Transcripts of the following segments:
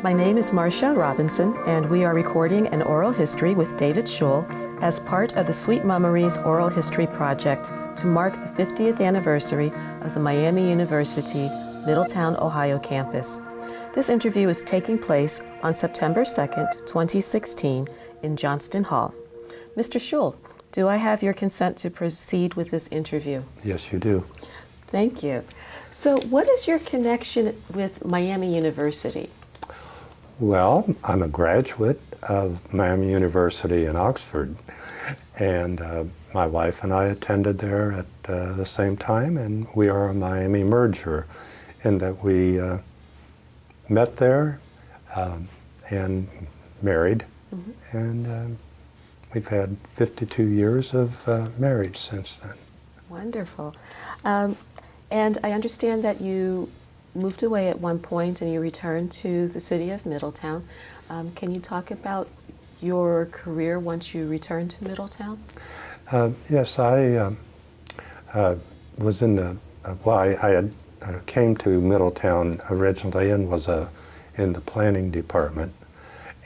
My name is Marcia Robinson, and we are recording an oral history with David Schul as part of the Sweet MUMories Oral History Project to mark the 50th anniversary of the Miami University Middletown, Ohio campus. This interview is taking place on September 2nd, 2016 in Johnston Hall. Mr. Schul, do I have your consent to proceed with this interview? Yes, you do. Thank you. So what is your connection with Miami University? Well, I'm a graduate of Miami University in Oxford, and my wife and I attended there at the same time, and we are a Miami merger in that we met there and married, and we've had 52 years of marriage since then. Wonderful. And I understand that you moved away at one point and you returned to the city of Middletown. Can you talk about your career once you returned to Middletown? Yes, I was in the, I had came to Middletown originally and was in the planning department.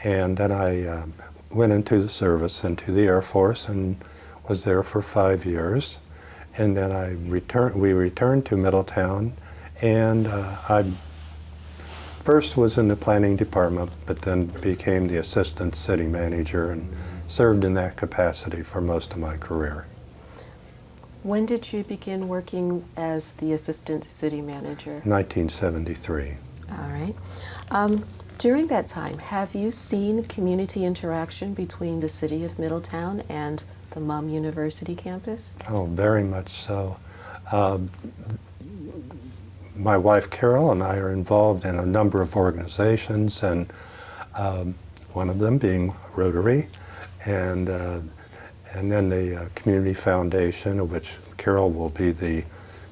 And then I went into the service, into the Air Force, and was there for 5 years. And then we returned to Middletown, and I first was in the planning department, but then became the assistant city manager and served in that capacity for most of my career. When did you begin working as the assistant city manager? 1973. All right. During that time, have you seen community interaction between the city of Middletown and the MUM University campus? Oh, very much so. My wife Carol and I are involved in a number of organizations, and one of them being Rotary, and then the Community Foundation, of which Carol will be the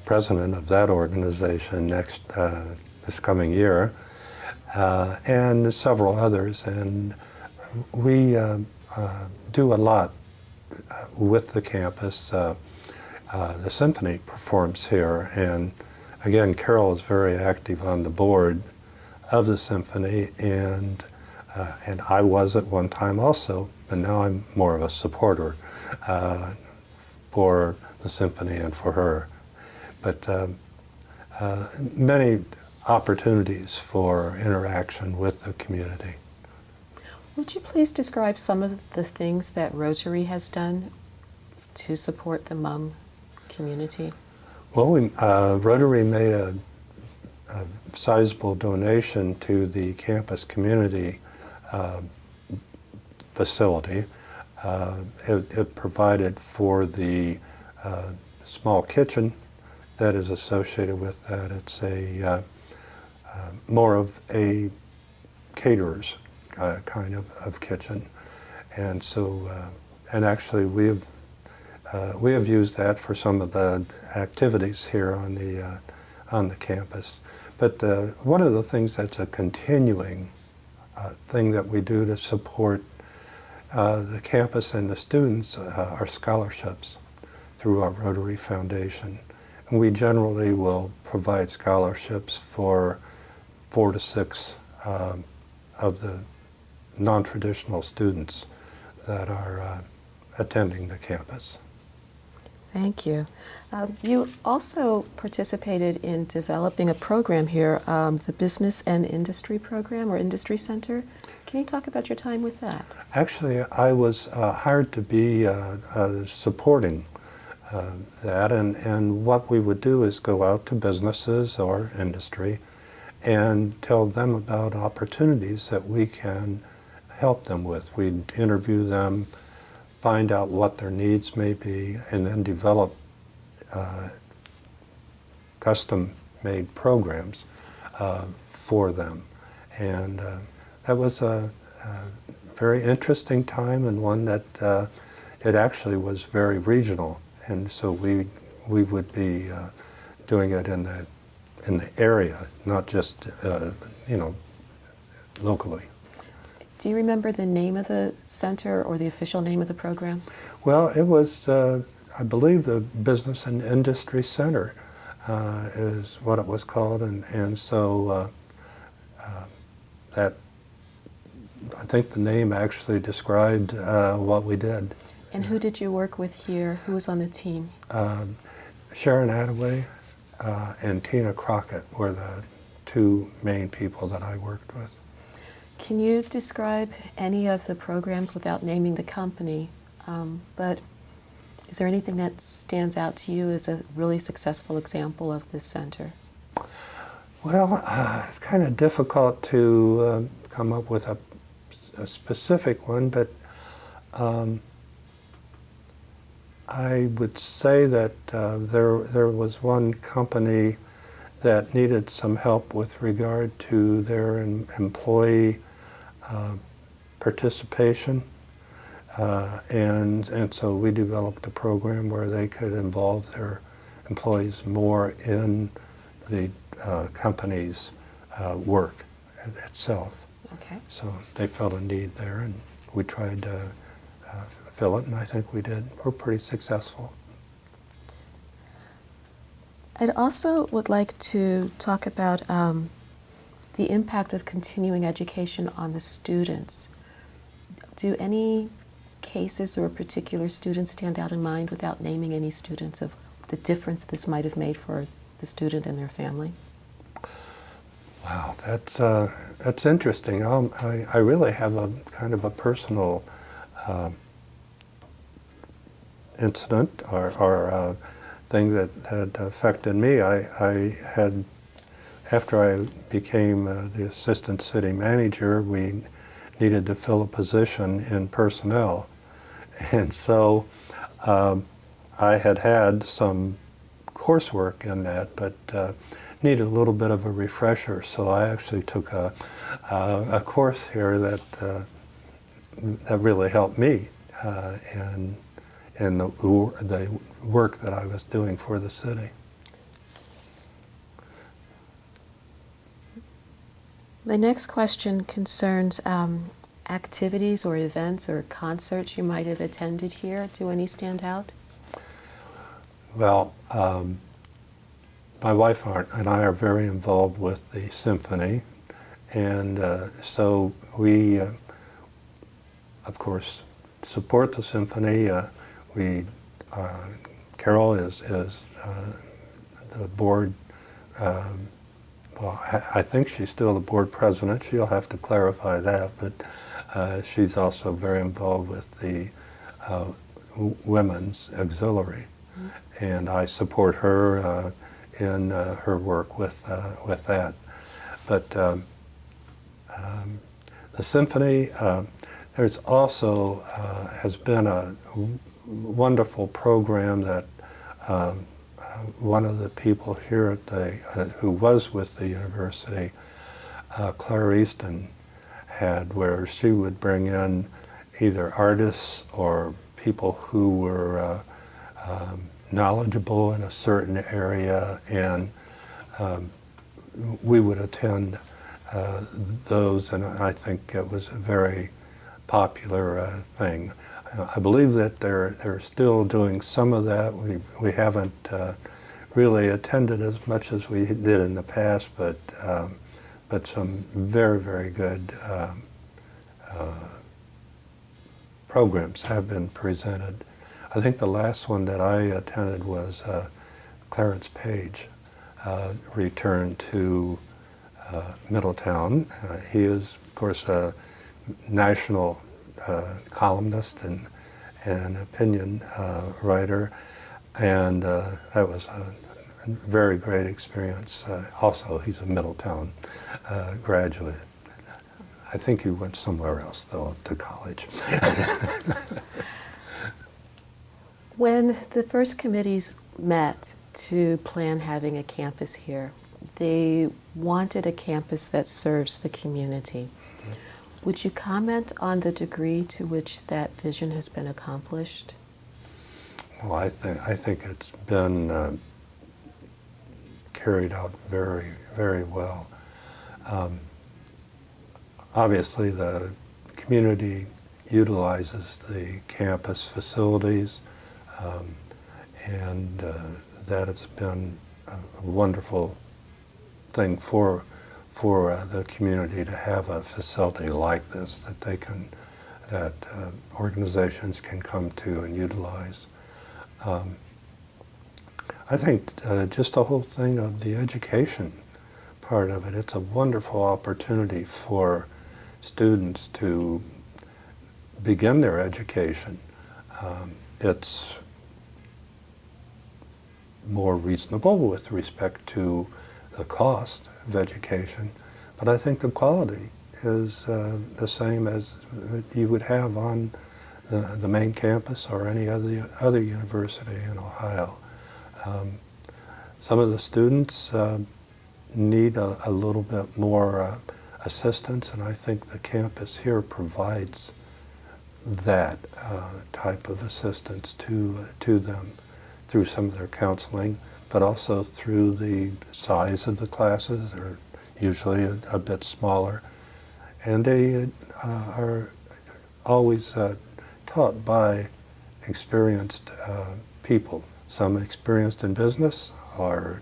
president of that organization this coming year, and several others. And we do a lot with the campus. The symphony performs here, and again, Carol is very active on the board of the symphony, and I was at one time also, but now I'm more of a supporter for the symphony and for her. But many opportunities for interaction with the community. Would you please describe some of the things that Rotary has done to support the MUM community? Well, Rotary made a sizable donation to the campus community facility. It provided for the small kitchen that is associated with that. It's more of a caterer's kind of kitchen, and so and actually we have used that for some of the activities here on the campus. But one of the things that's a continuing thing that we do to support the campus and the students are scholarships through our Rotary Foundation. And we generally will provide scholarships for 4 to 6 of the non-traditional students that are attending the campus. Thank you. You also participated in developing a program here, the Business and Industry Program, or Industry Center. Can you talk about your time with that? Actually, I was hired to be supporting that, and what we would do is go out to businesses or industry and tell them about opportunities that we can help them with. We'd interview them, find out what their needs may be, and then develop custom-made programs for them. And that was a very interesting time, and one that it actually was very regional. And so we would be doing it in the area, not just locally. Do you remember the name of the center or the official name of the program? Well, it was, I believe, the Business and Industry Center is what it was called, and so that I think the name actually described what we did. And who did you work with here? Who was on the team? Sharon Attaway and Tina Crockett were the two main people that I worked with. Can you describe any of the programs without naming the company? But is there anything that stands out to you as a really successful example of this center? Well, it's kind of difficult to come up with a specific one, but I would say that there was one company that needed some help with regard to their employee participation, and so we developed a program where they could involve their employees more in the company's work itself. Okay. So they felt a need there, and we tried to fill it, and I think we did. We're pretty successful. I'd also would like to talk about the impact of continuing education on the students. Do any cases or particular students stand out in mind without naming any students of the difference this might have made for the student and their family? Wow, that's interesting. I really have a kind of a personal incident or thing that had affected me. I had, after I became the assistant city manager, we needed to fill a position in personnel. And so I had some coursework in that, but needed a little bit of a refresher. So I actually took a course here that really helped me in the work that I was doing for the city. My next question concerns activities or events or concerts you might have attended here. Do any stand out? Well, my wife and I are very involved with the symphony, and so we, of course, support the symphony. Carol is the board. Well, I think she's still the board president. She'll have to clarify that, but she's also very involved with the women's auxiliary, and I support her in her work with that. But the symphony, there's also has been a wonderful program that one of the people here at the who was with the university, Claire Easton, had, where she would bring in either artists or people who were knowledgeable in a certain area, and we would attend those, and I think it was a very popular thing. I believe that they're still doing some of that. We haven't really attended as much as we did in the past, but some very, very good programs have been presented. I think the last one that I attended was Clarence Page returned to Middletown. He is, of course, a national columnist and an opinion writer, and that was a very great experience. Also, he's a Middletown graduate. I think he went somewhere else, though, to college. When the first committees met to plan having a campus here, they wanted a campus that serves the community. Would you comment on the degree to which that vision has been accomplished? Well, I think it's been carried out very, very well. Obviously, the community utilizes the campus facilities, and that has been a wonderful thing for for the community to have a facility like this that organizations can come to and utilize. I think just the whole thing of the education part of it, it's a wonderful opportunity for students to begin their education. It's more reasonable with respect to the cost of education, but I think the quality is the same as you would have on the main campus or any other university in Ohio. Some of the students need a little bit more assistance, and I think the campus here provides that type of assistance to them through some of their counseling, but also through the size of the classes. They're usually a bit smaller, and they are always taught by experienced people, some experienced in business or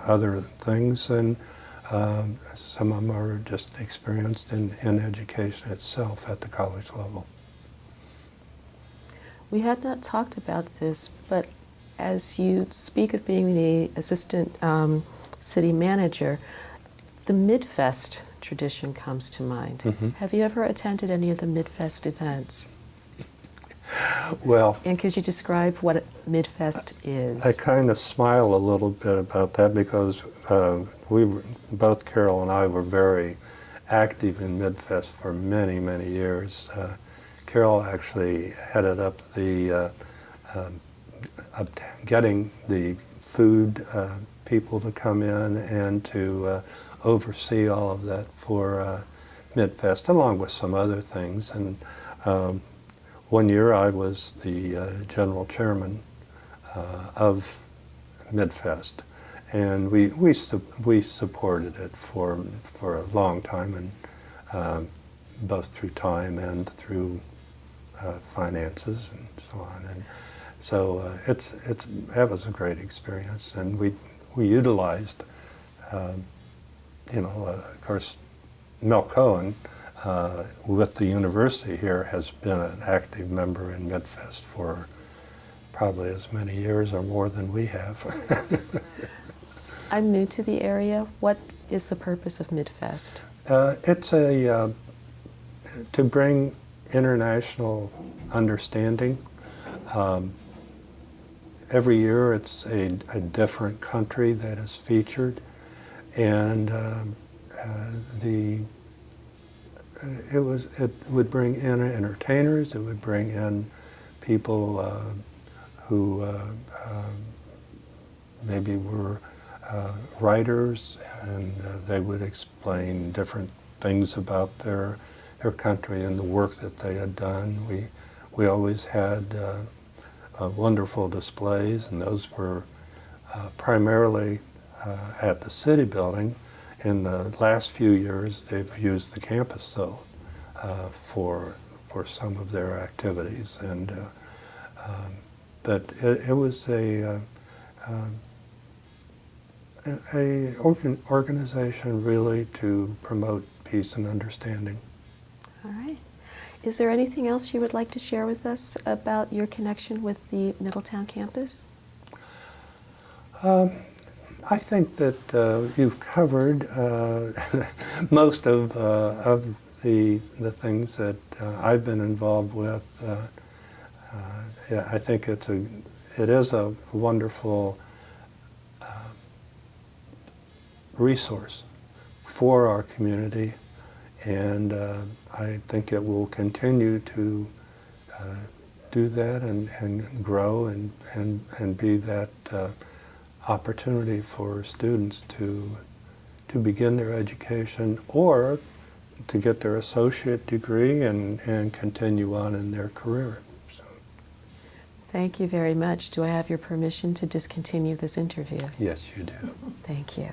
other things, and some of them are just experienced in education itself at the college level. We had not talked about this, but as you speak of being the assistant city manager, the Midfest tradition comes to mind. Mm-hmm. Have you ever attended any of the Midfest events? Well, And could you describe what Midfest is? I kind of smile a little bit about that because both Carol and I were very active in Midfest for many, many years. Carol actually headed up the getting the food people to come in and to oversee all of that for Midfest, along with some other things. And one year I was the general chairman of Midfest, and we supported it for a long time, and both through time and through finances and so on. And so that was a great experience, and we utilized, of course, Mel Cohen with the university here has been an active member in Midfest for probably as many years or more than we have. I'm new to the area. What is the purpose of Midfest? It's to bring international understanding. Every year it's a different country that is featured, and it would bring in entertainers, it would bring in people who maybe were writers, and they would explain different things about their country and the work that they had done. We always had wonderful displays, and those were primarily at the city building. In the last few years, they've used the campus though for some of their activities, and but it was a organization really to promote peace and understanding. All right. Is there anything else you would like to share with us about your connection with the Middletown campus? I think that you've covered most of the things that I've been involved with. Yeah, I think it is a wonderful resource for our community, and I think it will continue to do that and grow and be that opportunity for students to begin their education or to get their associate degree and continue on in their career. So. Thank you very much. Do I have your permission to discontinue this interview? Yes, you do. Thank you.